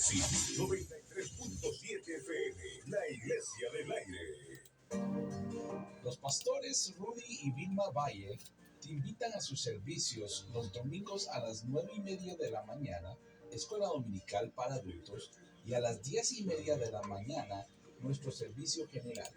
Génesis 93.7 FM, la Iglesia del Aire. Los pastores Rudy y Vilma Valle te invitan a sus servicios los domingos a las 9:30 de la mañana, escuela dominical para adultos, y a las 10:30 de la mañana, nuestro servicio general.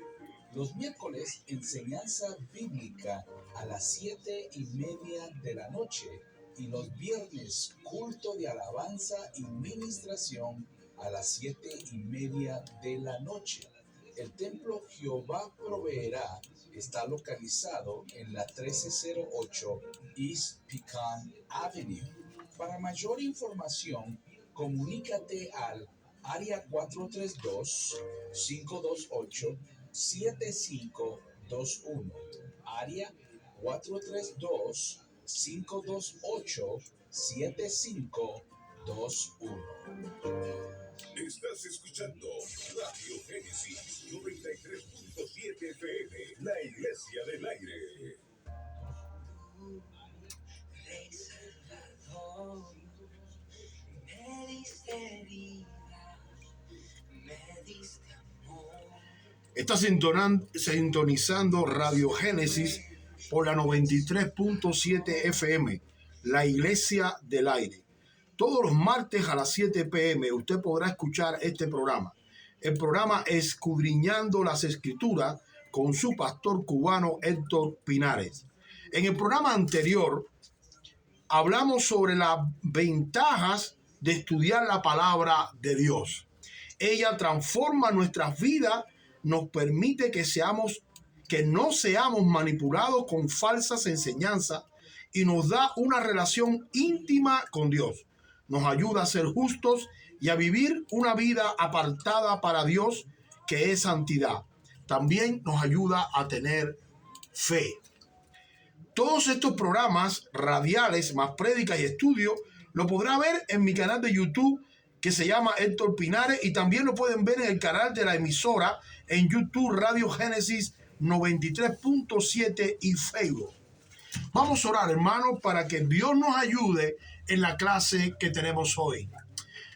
Los miércoles, enseñanza bíblica a las 7:30 de la noche, y los viernes, culto de alabanza y ministración a las 7:30 de la noche. El templo Jehová Proveerá está localizado en la 1308 East Pecan Avenue. Para mayor información, comunícate al área 432-528-7521. Área 432-528-7521. Estás escuchando Radio Génesis 93.7 FM, la Iglesia del Aire. Rey Salvador, me diste vida, me diste amor. Estás sintonizando Radio Génesis por la 93.7 FM, la Iglesia del Aire. Todos los martes a las 7 p.m. usted podrá escuchar este programa. El programa Escudriñando las Escrituras con su pastor cubano Héctor Pinares. En el programa anterior hablamos sobre las ventajas de estudiar la palabra de Dios. Ella transforma nuestras vidas, nos permite que no seamos manipulados con falsas enseñanzas y nos da una relación íntima con Dios. Nos ayuda a ser justos y a vivir una vida apartada para Dios, que es santidad. También nos ayuda a tener fe. Todos estos programas radiales, más prédicas y estudios, lo podrá ver en mi canal de YouTube, que se llama Héctor Pinares, y también lo pueden ver en el canal de la emisora en YouTube, Radio Génesis 93.7 y Facebook. Vamos a orar, hermanos, para que Dios nos ayude en la clase que tenemos hoy.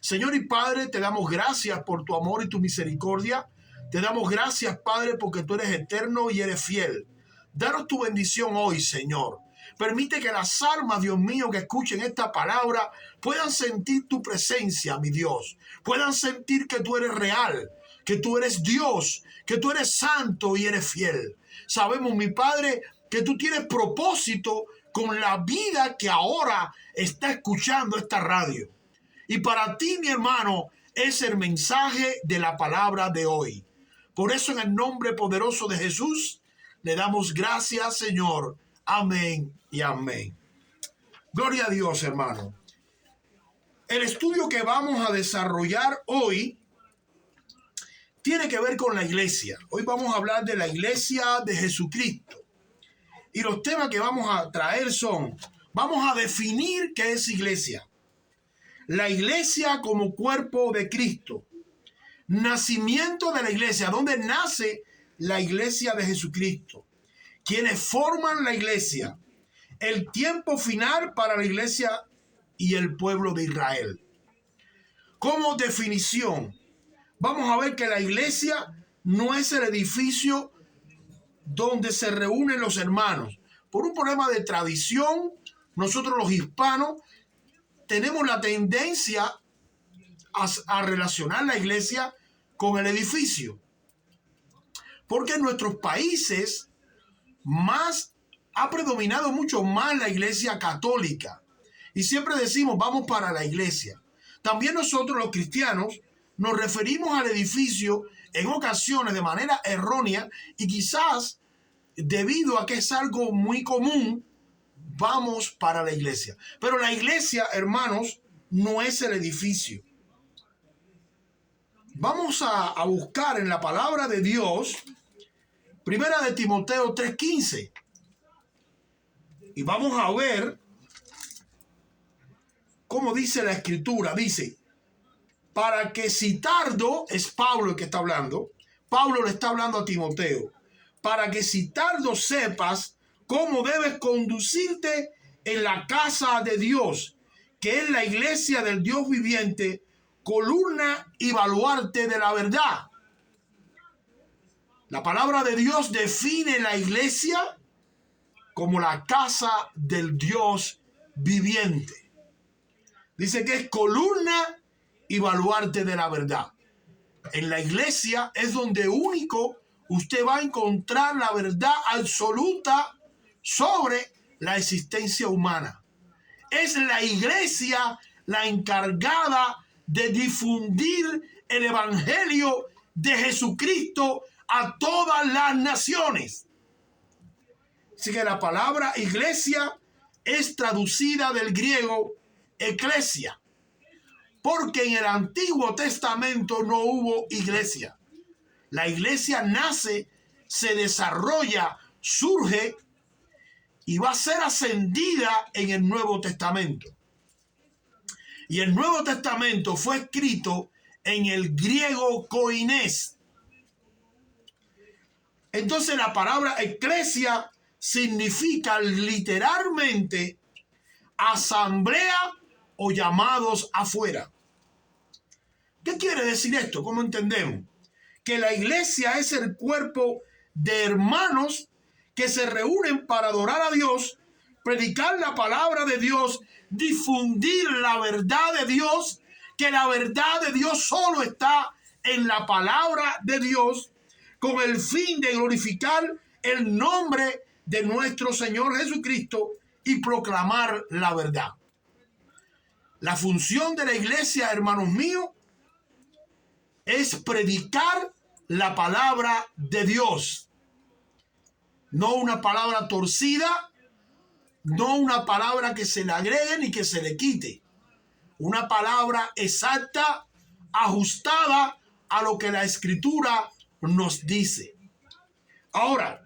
Señor y Padre, te damos gracias por tu amor y tu misericordia. Te damos gracias, Padre, porque tú eres eterno y eres fiel. Danos tu bendición hoy, Señor. Permite que las almas, Dios mío, que escuchen esta palabra puedan sentir tu presencia, mi Dios. Puedan sentir que tú eres real, que tú eres Dios, que tú eres santo y eres fiel. Sabemos, mi Padre, que tú tienes propósito con la vida que ahora está escuchando esta radio. Y para ti, mi hermano, es el mensaje de la palabra de hoy. Por eso, en el nombre poderoso de Jesús, le damos gracias, Señor. Amén y amén. Gloria a Dios, hermano. El estudio que vamos a desarrollar hoy tiene que ver con la iglesia. Hoy vamos a hablar de la iglesia de Jesucristo. Y los temas que vamos a traer son, vamos a definir qué es iglesia. La iglesia como cuerpo de Cristo. Nacimiento de la iglesia. ¿Dónde nace la iglesia de Jesucristo? ¿Quiénes forman la iglesia? El tiempo final para la iglesia y el pueblo de Israel. Como definición, vamos a ver que la iglesia no es el edificio donde se reúnen los hermanos. Por un problema de tradición, nosotros los hispanos tenemos la tendencia a relacionar la iglesia con el edificio. Porque en nuestros países ha predominado mucho más la iglesia católica. Y siempre decimos, vamos para la iglesia. También nosotros los cristianos nos referimos al edificio en ocasiones de manera errónea y quizás debido a que es algo muy común, vamos para la iglesia. Pero la iglesia, hermanos, no es el edificio. Vamos a buscar en la palabra de Dios, Primera de Timoteo 3:15. Y vamos a ver cómo dice la escritura. Dice, para que si tardo, es Pablo el que está hablando. Pablo le está hablando a Timoteo. Para que si tardo sepas cómo debes conducirte en la casa de Dios, que es la iglesia del Dios viviente, columna y baluarte de la verdad. La palabra de Dios define la iglesia como la casa del Dios viviente. Dice que es columna y baluarte de la verdad. En la iglesia es donde único usted va a encontrar la verdad absoluta sobre la existencia humana. Es la iglesia la encargada de difundir el evangelio de Jesucristo a todas las naciones. Así que la palabra iglesia es traducida del griego eclesia, porque en el Antiguo Testamento no hubo iglesia. La iglesia nace, se desarrolla, surge y va a ser ascendida en el Nuevo Testamento. Y el Nuevo Testamento fue escrito en el griego koinés. Entonces la palabra eclesia significa literalmente asamblea o llamados afuera. ¿Qué quiere decir esto? ¿Cómo entendemos? Que la iglesia es el cuerpo de hermanos que se reúnen para adorar a Dios, predicar la palabra de Dios, difundir la verdad de Dios, que la verdad de Dios solo está en la palabra de Dios, con el fin de glorificar el nombre de nuestro Señor Jesucristo y proclamar la verdad. La función de la iglesia, hermanos míos, es predicar la palabra de Dios. No una palabra torcida, no una palabra que se le agregue ni que se le quite. Una palabra exacta, ajustada a lo que la Escritura nos dice. Ahora,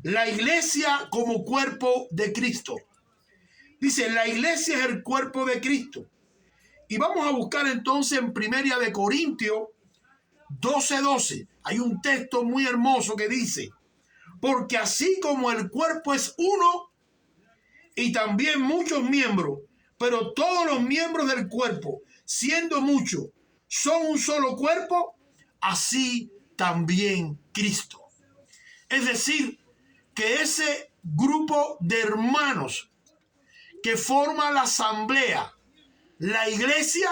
la iglesia como cuerpo de Cristo. Dice, la iglesia es el cuerpo de Cristo. Y vamos a buscar entonces en 1 de Corintios 12:12. Hay un texto muy hermoso que dice, porque así como el cuerpo es uno y también muchos miembros, pero todos los miembros del cuerpo, siendo muchos, son un solo cuerpo, así también Cristo. Es decir, que ese grupo de hermanos que forma la asamblea, la iglesia,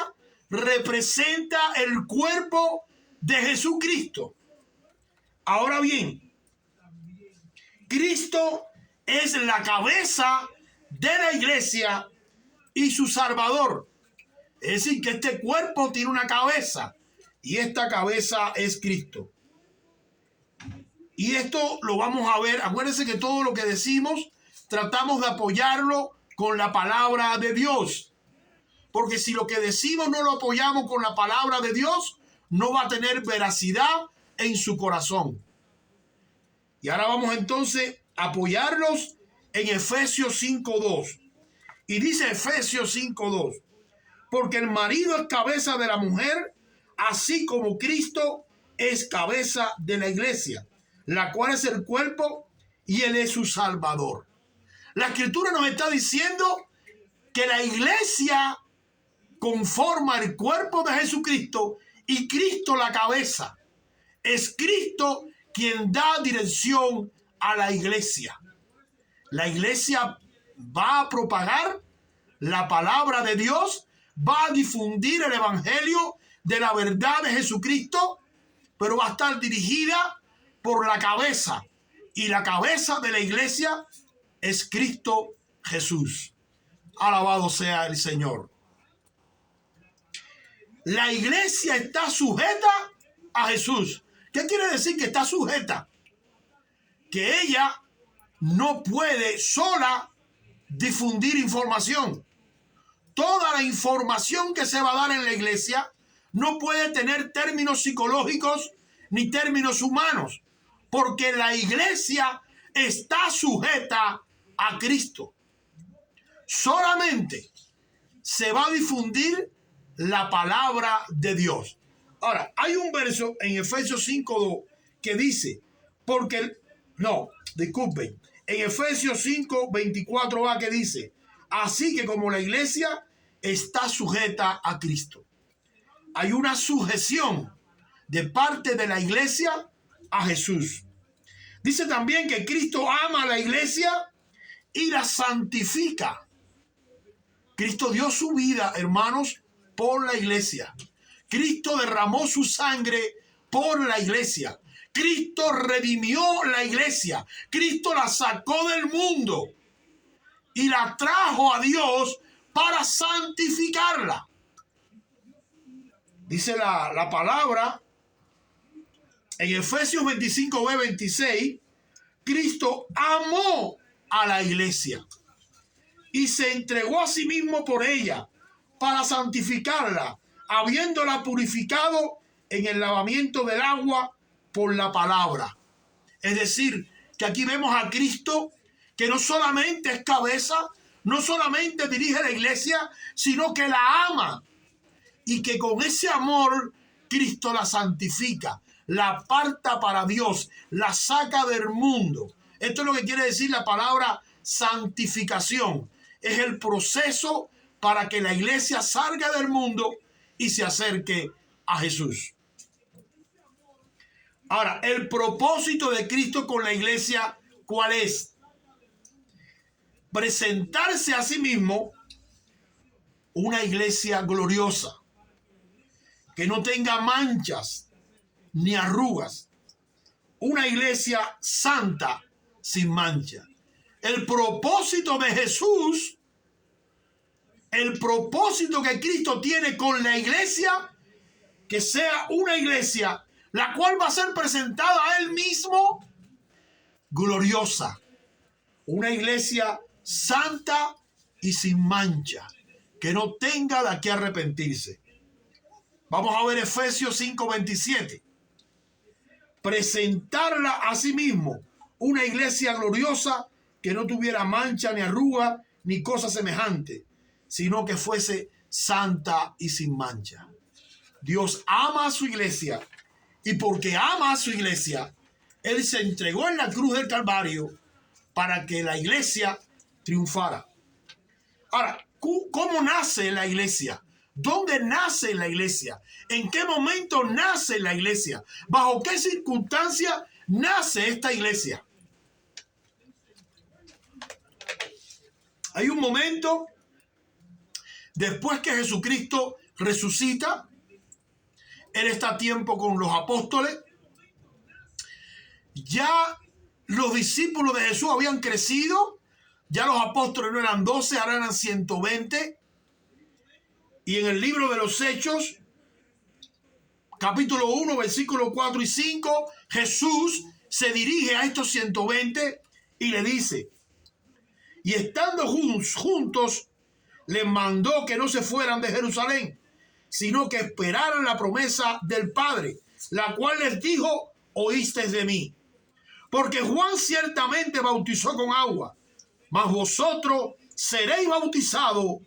representa el cuerpo de Jesucristo. Ahora bien, Cristo es la cabeza de la iglesia y su Salvador. Es decir, que este cuerpo tiene una cabeza y esta cabeza es Cristo. Y esto lo vamos a ver. Acuérdense que todo lo que decimos tratamos de apoyarlo con la palabra de Dios. Porque si lo que decimos no lo apoyamos con la palabra de Dios, no va a tener veracidad en su corazón. Y ahora vamos entonces a apoyarlos en Efesios 5:2. Y dice Efesios 5:2, porque el marido es cabeza de la mujer, así como Cristo es cabeza de la iglesia, la cual es el cuerpo y él es su Salvador. La Escritura nos está diciendo que la iglesia conforma el cuerpo de Jesucristo y Cristo la cabeza. Es Cristo quien da dirección a la iglesia. La iglesia va a propagar la palabra de Dios, va a difundir el evangelio de la verdad de Jesucristo, pero va a estar dirigida por la cabeza. Y la cabeza de la iglesia es Cristo Jesús. Alabado sea el Señor. La iglesia está sujeta a Jesús. ¿Qué quiere decir que está sujeta? Que ella no puede sola difundir información. Toda la información que se va a dar en la iglesia no puede tener términos psicológicos ni términos humanos, porque la iglesia está sujeta a Cristo. Solamente se va a difundir la palabra de Dios. Ahora, hay un verso en Efesios 5:2 que dice, en Efesios 5:24a que dice, así que como la iglesia está sujeta a Cristo. hay una sujeción de parte de la iglesia a Jesús. Dice también que Cristo ama a la iglesia y la santifica. Cristo dio su vida, hermanos, por la iglesia. Cristo derramó su sangre por la iglesia. Cristo redimió la iglesia. Cristo la sacó del mundo y la trajo a Dios para santificarla. Dice la palabra en Efesios 25:26, Cristo amó a la iglesia y se entregó a sí mismo por ella para santificarla, habiéndola purificado en el lavamiento del agua por la palabra. Es decir, que aquí vemos a Cristo que no solamente es cabeza, no solamente dirige la iglesia, sino que la ama. Y que con ese amor Cristo la santifica, la aparta para Dios, la saca del mundo. Esto es lo que quiere decir la palabra santificación. Es el proceso para que la iglesia salga del mundo y se acerque a Jesús. Ahora, el propósito de Cristo con la iglesia, ¿cuál es? Presentarse a sí mismo una iglesia gloriosa, que no tenga manchas ni arrugas, una iglesia santa sin mancha. El propósito de Jesús, el propósito que Cristo tiene con la iglesia, que sea una iglesia la cual va a ser presentada a Él mismo gloriosa, una iglesia santa y sin mancha, que no tenga de qué arrepentirse. Vamos a ver Efesios 5:27. Presentarla a sí mismo una iglesia gloriosa que no tuviera mancha ni arruga ni cosa semejante, sino que fuese santa y sin mancha. Dios ama a su iglesia y porque ama a su iglesia, Él se entregó en la cruz del Calvario para que la iglesia triunfara. Ahora, ¿cómo nace la iglesia? ¿Dónde nace la iglesia? ¿En qué momento nace la iglesia? ¿Bajo qué circunstancia nace esta iglesia? Hay un momento después que Jesucristo resucita. Él está a tiempo con los apóstoles. Ya los discípulos de Jesús habían crecido. Ya los apóstoles no eran 12, ahora eran 120. Y en el libro de los Hechos, capítulo 1, versículos 4 y 5, Jesús se dirige a estos 120 y le dice, y estando juntos, les mandó que no se fueran de Jerusalén, sino que esperaran la promesa del Padre, la cual les dijo, oísteis de mí. Porque Juan ciertamente bautizó con agua, mas vosotros seréis bautizados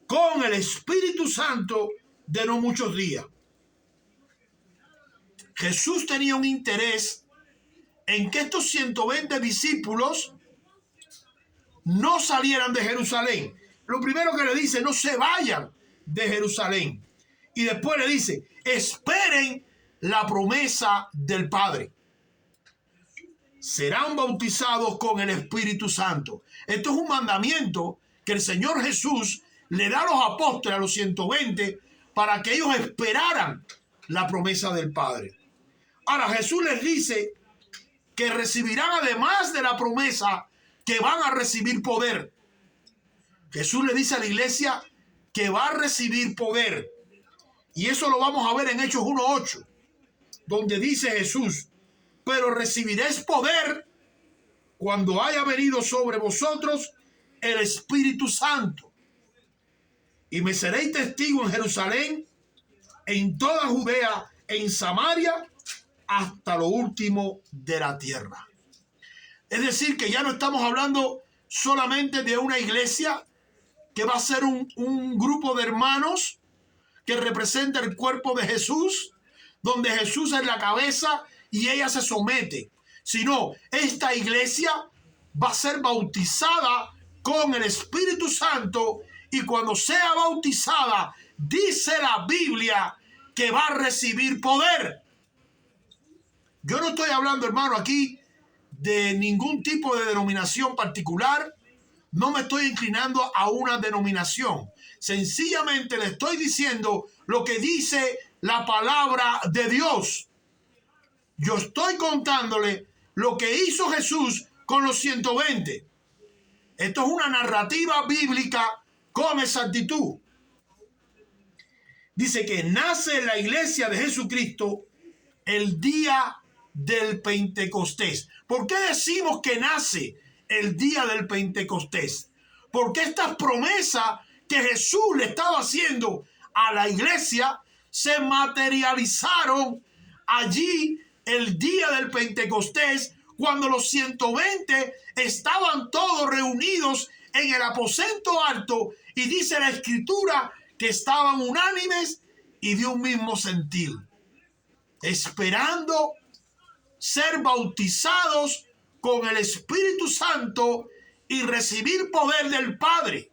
con el Espíritu Santo de no muchos días. Jesús tenía un interés en que estos 120 discípulos no salieran de Jerusalén. Lo primero que le dice, no se vayan de Jerusalén. Y después le dice, esperen la promesa del Padre. Serán bautizados con el Espíritu Santo. Esto es un mandamiento que el Señor Jesús le da a los apóstoles, a los 120, para que ellos esperaran la promesa del Padre. Ahora Jesús les dice que recibirán, además de la promesa, que van a recibir poder. Jesús le dice a la iglesia que va a recibir poder. Y eso lo vamos a ver en Hechos 1:8, donde dice Jesús, pero recibiréis poder cuando haya venido sobre vosotros el Espíritu Santo. Y me seréis testigo en Jerusalén, en toda Judea, en Samaria, hasta lo último de la tierra. Es decir, que ya no estamos hablando solamente de una iglesia que va a ser un grupo de hermanos que representa el cuerpo de Jesús, donde Jesús es la cabeza y ella se somete, sino esta iglesia va a ser bautizada con el Espíritu Santo, y cuando sea bautizada dice la Biblia que va a recibir poder. Yo no estoy hablando, hermano, aquí de ningún tipo de denominación particular. No me estoy inclinando a una denominación. Sencillamente le estoy diciendo lo que dice la palabra de Dios. Yo estoy contándole lo que hizo Jesús con los 120. Esto es una narrativa bíblica con exactitud. Dice que nace la iglesia de Jesucristo el día del Pentecostés. ¿Por qué decimos que nace el día del Pentecostés? Porque estas promesas que Jesús le estaba haciendo a la iglesia se materializaron allí el día del Pentecostés, cuando los 120 estaban todos reunidos en el aposento alto, y dice la Escritura que estaban unánimes y de un mismo sentir, esperando ser bautizados con el Espíritu Santo y recibir poder del Padre.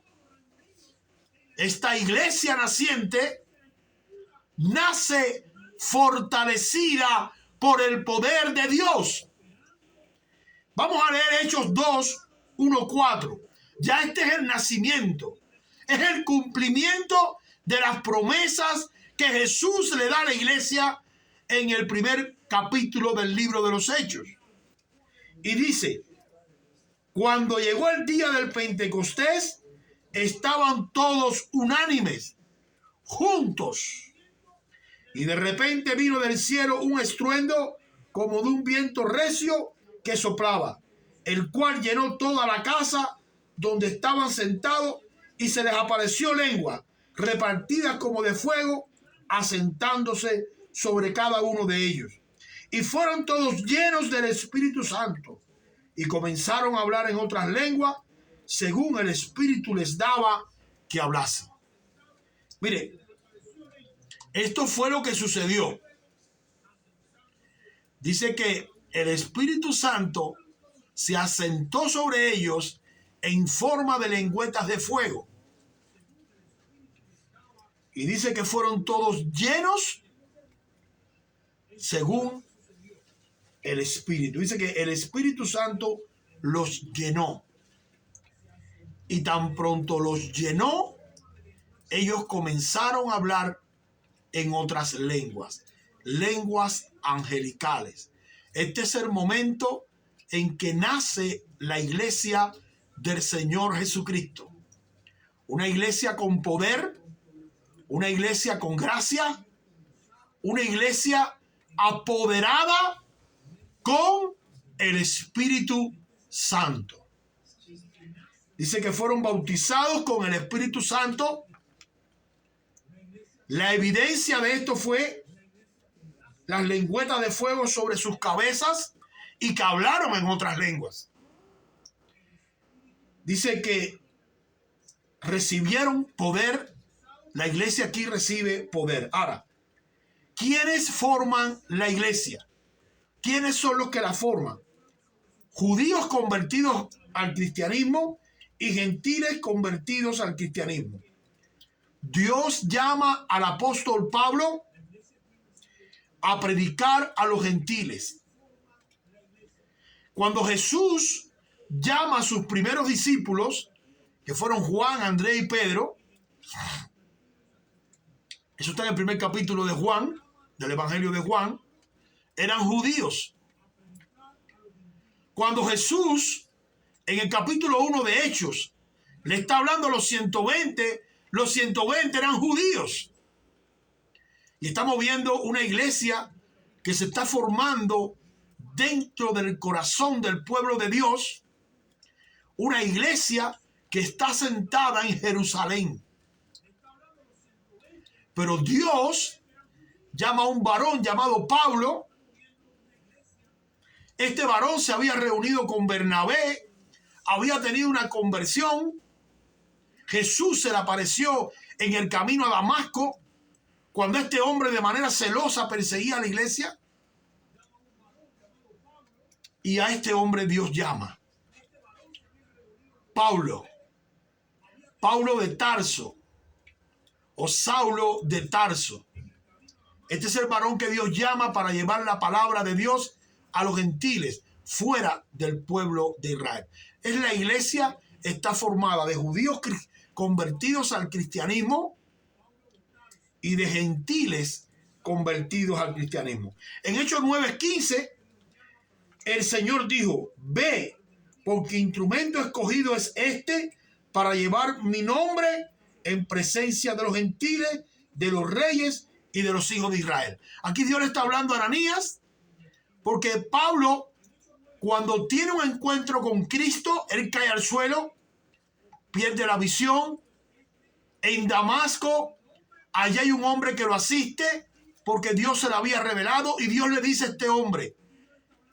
Esta iglesia naciente nace fortalecida por el poder de Dios. Vamos a leer Hechos 2, 1, 4. Ya este es el nacimiento, es el cumplimiento de las promesas que Jesús le da a la iglesia en el primer capítulo del libro de los Hechos. Y dice: cuando llegó el día del Pentecostés, estaban todos unánimes, juntos. Y de repente vino del cielo un estruendo como de un viento recio que soplaba, el cual llenó toda la casa donde estaban sentados, y se les apareció lengua repartidas como de fuego, asentándose sobre cada uno de ellos. Y fueron todos llenos del Espíritu Santo, y comenzaron a hablar en otras lenguas, según el Espíritu les daba que hablasen. Mire, esto fue lo que sucedió. Dice que el Espíritu Santo se asentó sobre ellos en forma de lengüetas de fuego. Y dice que fueron todos llenos según el Espíritu. Dice que el Espíritu Santo los llenó. Y tan pronto los llenó, ellos comenzaron a hablar en otras lenguas, lenguas angelicales. Este es el momento en que nace la iglesia del Señor Jesucristo. Una iglesia con poder, una iglesia con gracia, una iglesia apoderada con el Espíritu Santo. Dice que fueron bautizados con el Espíritu Santo. La evidencia de esto fue las lengüetas de fuego sobre sus cabezas, y que hablaron en otras lenguas. Dice que recibieron poder. La iglesia aquí recibe poder. Ahora, ¿quiénes forman la iglesia? ¿Quiénes son los que la forman? Judíos convertidos al cristianismo y gentiles convertidos al cristianismo. Dios llama al apóstol Pablo a predicar a los gentiles. Cuando Jesús llama a sus primeros discípulos, que fueron Juan, Andrés y Pedro, eso está en el primer capítulo de Juan, del Evangelio de Juan, eran judíos. Cuando Jesús, en el capítulo 1 de Hechos, le está hablando a los 120 eran judíos. Y estamos viendo una iglesia que se está formando dentro del corazón del pueblo de Dios, una iglesia que está sentada en Jerusalén. Pero Dios llama a un varón llamado Pablo. Este varón se había reunido con Bernabé, había tenido una conversión. Jesús se le apareció en el camino a Damasco, cuando este hombre de manera celosa perseguía a la iglesia. Y a este hombre Dios llama Paulo de Tarso, o Saulo de Tarso. Este es el varón que Dios llama para llevar la palabra de Dios a los gentiles fuera del pueblo de Israel. Es la iglesia, está formada de judíos convertidos al cristianismo y de gentiles convertidos al cristianismo. En Hechos 9:15, el Señor dijo: ve, porque instrumento escogido es este para llevar mi nombre en presencia de los gentiles, de los reyes y de los hijos de Israel. Aquí Dios le está hablando a Ananías, porque Pablo, cuando tiene un encuentro con Cristo, él cae al suelo, pierde la visión. En Damasco, allá hay un hombre que lo asiste, porque Dios se lo había revelado, y Dios le dice a este hombre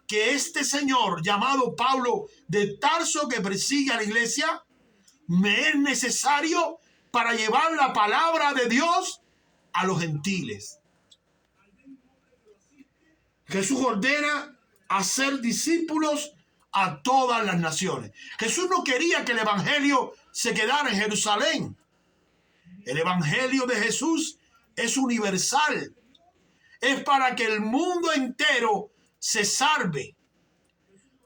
que este señor llamado Pablo de Tarso, que persigue a la iglesia, me es necesario para llevar la palabra de Dios a los gentiles. Jesús ordena hacer discípulos a todas las naciones. Jesús no quería que el evangelio se quedara en Jerusalén. El evangelio de Jesús es universal. Es para que el mundo entero se salve,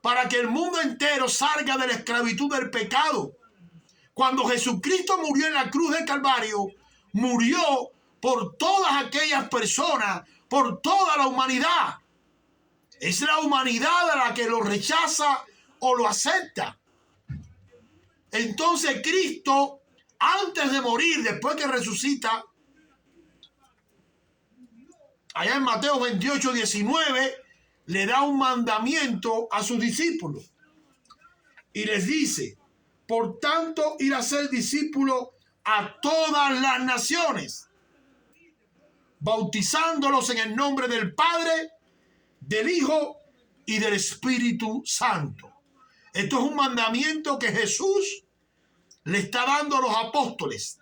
para que el mundo entero salga de la esclavitud del pecado. Cuando Jesucristo murió en la cruz del Calvario, murió por todas aquellas personas, por toda la humanidad. Es la humanidad a la que lo rechaza o lo acepta. Entonces Cristo, antes de morir, después que resucita, allá en Mateo 28:19, le da un mandamiento a sus discípulos y les dice: por tanto, ir a ser discípulos a todas las naciones, bautizándolos en el nombre del Padre, del Hijo y del Espíritu Santo. Esto es un mandamiento que Jesús le está dando a los apóstoles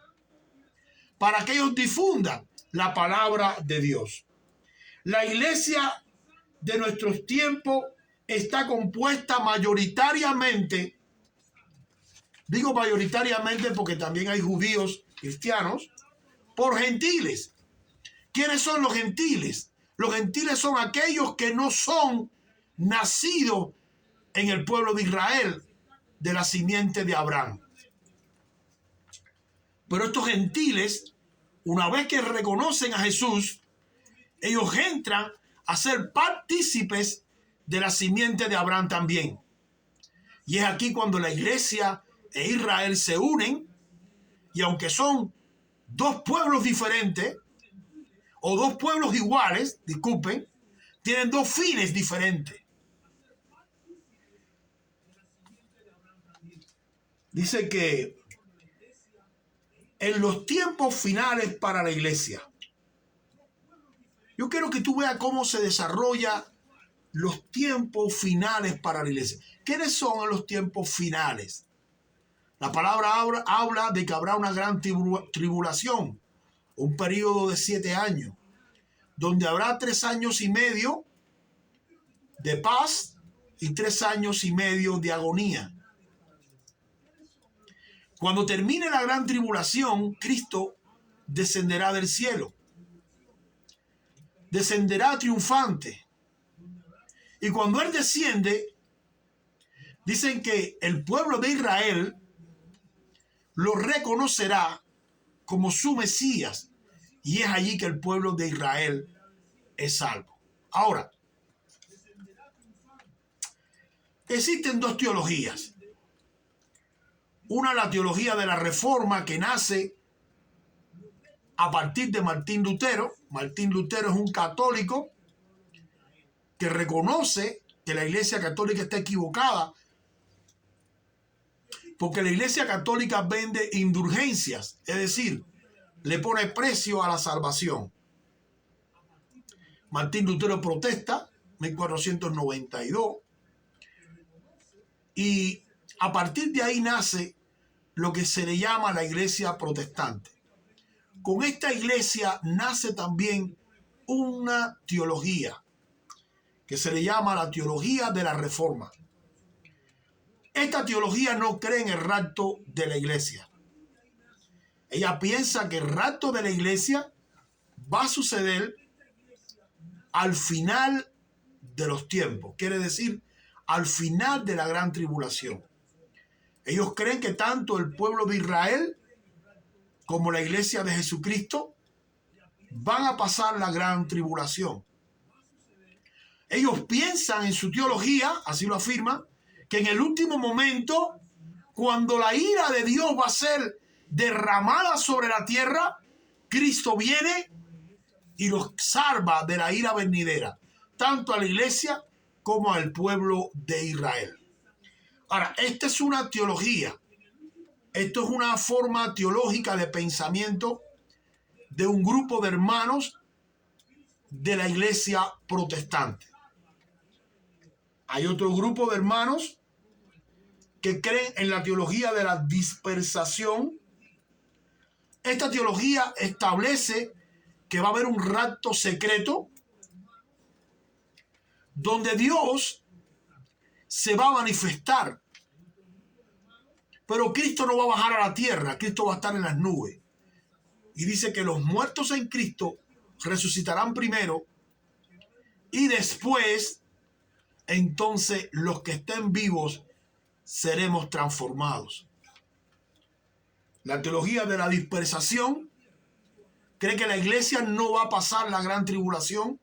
para que ellos difundan la palabra de Dios. La iglesia de nuestros tiempos está compuesta mayoritariamente, digo mayoritariamente porque también hay judíos cristianos, por gentiles. ¿Quiénes son los gentiles? Los gentiles son aquellos que no son nacidos en el pueblo de Israel, de la simiente de Abraham. Pero estos gentiles, una vez que reconocen a Jesús, ellos entran a ser partícipes de la simiente de Abraham también. Y es aquí cuando la iglesia e Israel se unen, y aunque son dos pueblos diferentes, o dos pueblos iguales, disculpen, tienen dos fines diferentes. Dice que en los tiempos finales para la iglesia, yo quiero que tú veas cómo se desarrolla los tiempos finales para la iglesia. ¿Quiénes son los tiempos finales? La palabra habla de que habrá una gran tribulación, un periodo de 7 años, donde habrá 3 años y medio de paz y 3 años y medio de agonía. Cuando termine la gran tribulación, Cristo descenderá del cielo. Descenderá triunfante. Y cuando Él desciende, dicen que el pueblo de Israel lo reconocerá como su Mesías. Y es allí que el pueblo de Israel es salvo. Ahora, existen dos teologías. Una, la teología de la Reforma, que nace a partir de Martín Lutero. Martín Lutero es un católico que reconoce que la Iglesia Católica está equivocada, porque la Iglesia Católica vende indulgencias, es decir, le pone precio a la salvación. Martín Lutero protesta, 1492, y a partir de ahí nace lo que se le llama la Iglesia Protestante. Con esta iglesia nace también una teología que se le llama la teología de la Reforma. Esta teología no cree en el rapto de la iglesia. Ella piensa que el rapto de la iglesia va a suceder al final de los tiempos. Quiere decir, al final de la gran tribulación. Ellos creen que tanto el pueblo de Israel como la iglesia de Jesucristo van a pasar la gran tribulación. Ellos piensan en su teología, así lo afirman, que en el último momento, cuando la ira de Dios va a ser derramada sobre la tierra, Cristo viene y los salva de la ira venidera, tanto a la iglesia como al pueblo de Israel. Ahora, esta es una teología. Esto es una forma teológica de pensamiento de un grupo de hermanos de la iglesia protestante. Hay otro grupo de hermanos que creen en la teología de la dispersación. Esta teología establece que va a haber un rapto secreto donde Dios se va a manifestar. Pero Cristo no va a bajar a la tierra, Cristo va a estar en las nubes. Y dice que los muertos en Cristo resucitarán primero y después, entonces, los que estén vivos seremos transformados. La teología de la dispersación cree que la iglesia no va a pasar la gran tribulación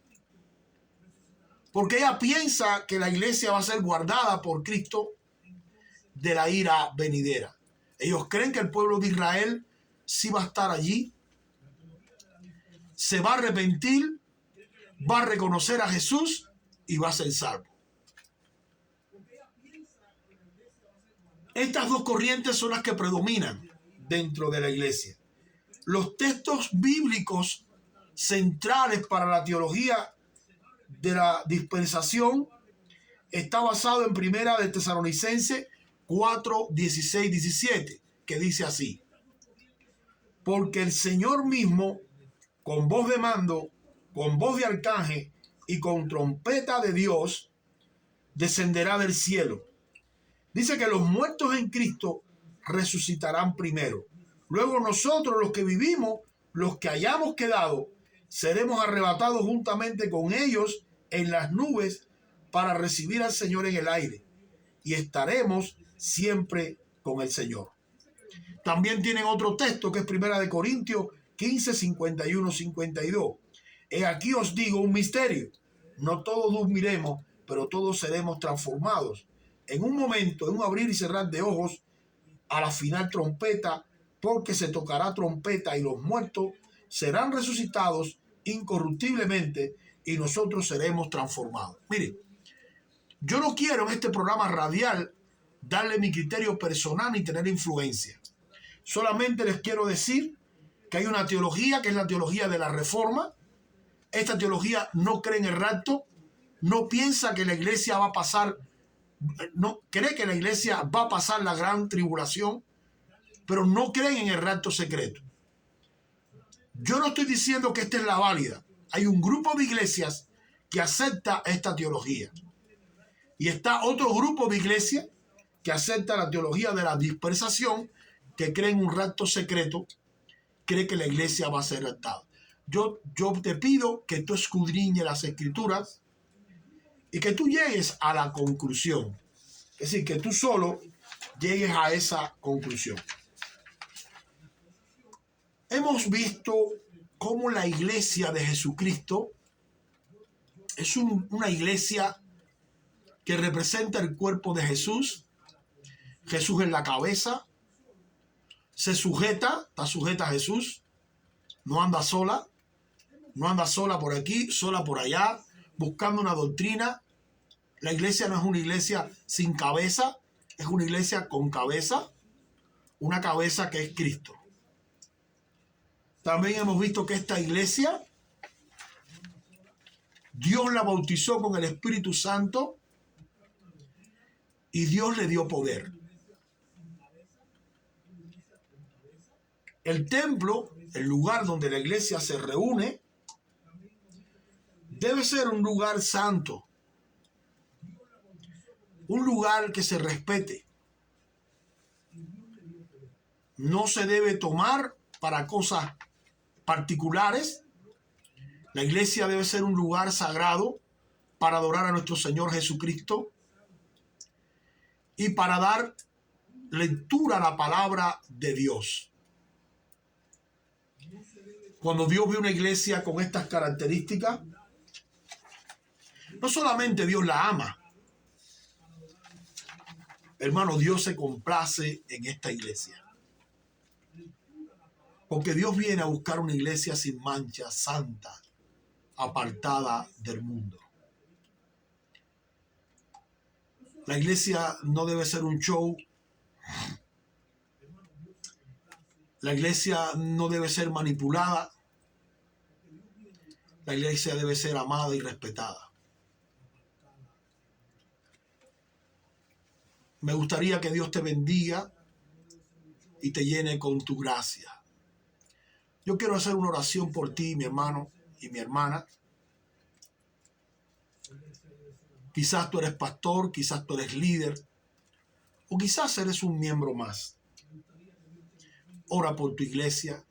porque ella piensa que la iglesia va a ser guardada por Cristo de la ira venidera. Ellos creen que el pueblo de Israel sí va a estar allí, se va a arrepentir, va a reconocer a Jesús y va a ser salvo. Estas dos corrientes son las que predominan dentro de la iglesia. Los textos bíblicos centrales para la teología de la dispensación está basado en Primera de Tesalonicenses 4, 16, 17, que dice así: porque el Señor mismo, con voz de mando, con voz de arcángel y con trompeta de Dios, descenderá del cielo. Dice que los muertos en Cristo resucitarán primero. Luego nosotros, los que vivimos, los que hayamos quedado, seremos arrebatados juntamente con ellos en las nubes para recibir al Señor en el aire. Y estaremos siempre con el Señor. También tienen otro texto que es Primera de Corintios 15, 51, 52. He aquí os digo un misterio. No todos dormiremos, pero todos seremos transformados. En un momento, en un abrir y cerrar de ojos, a la final trompeta, porque se tocará trompeta y los muertos serán resucitados incorruptiblemente y nosotros seremos transformados. Miren, yo no quiero en este programa radial darle mi criterio personal ni tener influencia. Solamente les quiero decir que hay una teología que es la teología de la Reforma. Esta teología no cree en el rapto, no piensa que la iglesia va a pasar, no cree que la iglesia va a pasar la gran tribulación, pero no creen en el rapto secreto. Yo no estoy diciendo que esta es la válida. Hay un grupo de iglesias que acepta esta teología. Y está otro grupo de iglesias que acepta la teología de la dispersación, que cree en un rapto secreto, cree que la iglesia va a ser raptada. Yo te pido que tú escudriñes las escrituras y que tú llegues a la conclusión. Es decir, que tú solo llegues a esa conclusión. Hemos visto cómo la iglesia de Jesucristo es una iglesia que representa el cuerpo de Jesús. Jesús es la cabeza. Se sujeta, está sujeta a Jesús. No anda sola. No anda sola por aquí, sola por allá, buscando una doctrina. La iglesia no es una iglesia sin cabeza, es una iglesia con cabeza. Una cabeza que es Cristo. También hemos visto que esta iglesia, Dios la bautizó con el Espíritu Santo y Dios le dio poder. El templo, el lugar donde la iglesia se reúne, debe ser un lugar santo, un lugar que se respete. No se debe tomar para cosas particulares. La iglesia debe ser un lugar sagrado para adorar a nuestro Señor Jesucristo y para dar lectura a la palabra de Dios. Cuando Dios ve una iglesia con estas características, no solamente Dios la ama, hermano, Dios se complace en esta iglesia. Porque Dios viene a buscar una iglesia sin mancha, santa, apartada del mundo. La iglesia no debe ser un show. La iglesia no debe ser manipulada. La iglesia debe ser amada y respetada. Me gustaría que Dios te bendiga y te llene con tu gracia. Yo quiero hacer una oración por ti, mi hermano y mi hermana. Quizás tú eres pastor, quizás tú eres líder, o quizás eres un miembro más. Ora por tu iglesia.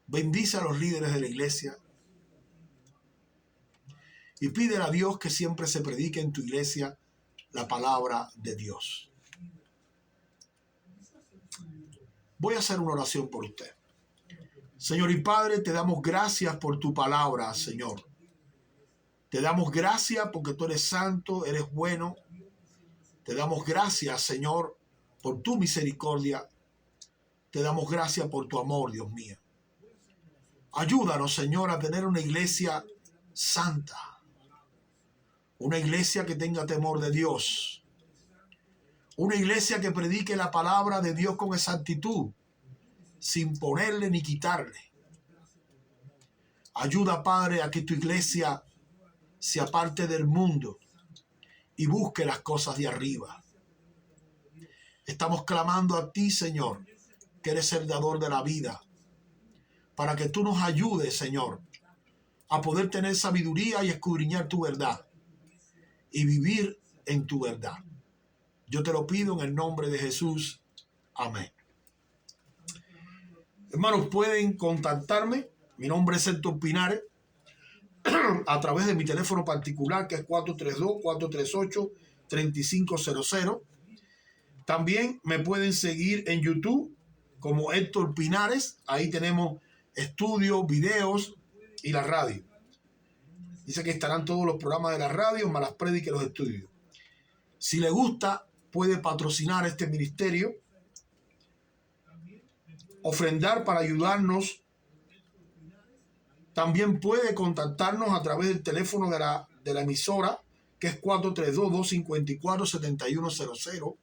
Bendice a los líderes de la iglesia. Y pídele a Dios que siempre se predique en tu iglesia la palabra de Dios. Voy a hacer una oración por usted. Señor y Padre, te damos gracias por tu palabra, Señor. Te damos gracias porque tú eres santo, eres bueno. Te damos gracias, Señor, por tu misericordia. Te damos gracias por tu amor, Dios mío. Ayúdanos, Señor, a tener una iglesia santa. Una iglesia que tenga temor de Dios. Una iglesia que predique la palabra de Dios con exactitud, sin ponerle ni quitarle. Ayuda, Padre, a que tu iglesia se aparte del mundo y busque las cosas de arriba. Estamos clamando a ti, Señor, que eres el dador de la vida, para que tú nos ayudes, Señor, a poder tener sabiduría y escudriñar tu verdad y vivir en tu verdad. Yo te lo pido en el nombre de Jesús. Amén. Hermanos, pueden contactarme. Mi nombre es Héctor Pinares a través de mi teléfono particular, que es 432-438-3500. También me pueden seguir en YouTube como Héctor Pinares. Ahí tenemos estudios, videos y la radio. Dice que estarán todos los programas de la radio, más las prédicas y los estudios. Si le gusta, puede patrocinar este ministerio, ofrendar para ayudarnos. También puede contactarnos a través del teléfono de la emisora, que es 432-254-7100.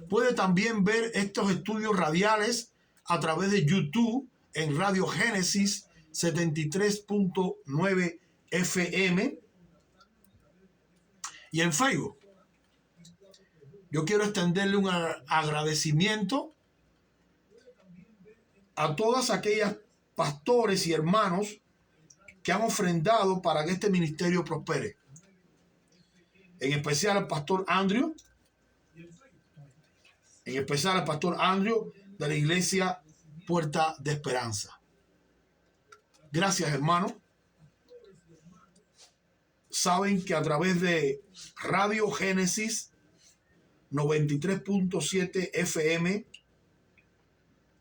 Puede también ver estos estudios radiales a través de YouTube en Radio Génesis 73.9 FM y en Facebook. Yo quiero extenderle un agradecimiento a todas aquellas pastores y hermanos que han ofrendado para que este ministerio prospere. En especial al pastor Andrew. En especial al pastor Andrew de la iglesia Puerta de Esperanza. Gracias, hermano. Saben que a través de Radio Génesis 93.7 FM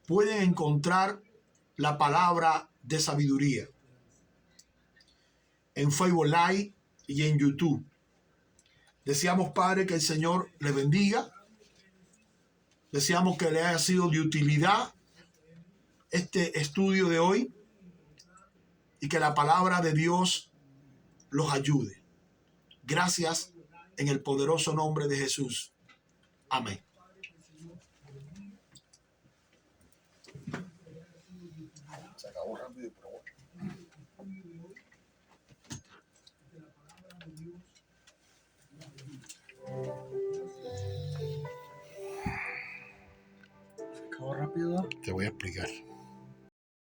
pueden encontrar la palabra de sabiduría en Facebook Live y en YouTube. Deseamos, Padre, que el Señor les bendiga. Deseamos que le haya sido de utilidad este estudio de hoy y que la palabra de Dios los ayude. Gracias en el poderoso nombre de Jesús. Amén. Se acabó rápido, pero bueno. Se acabó rápido. Te voy a explicar.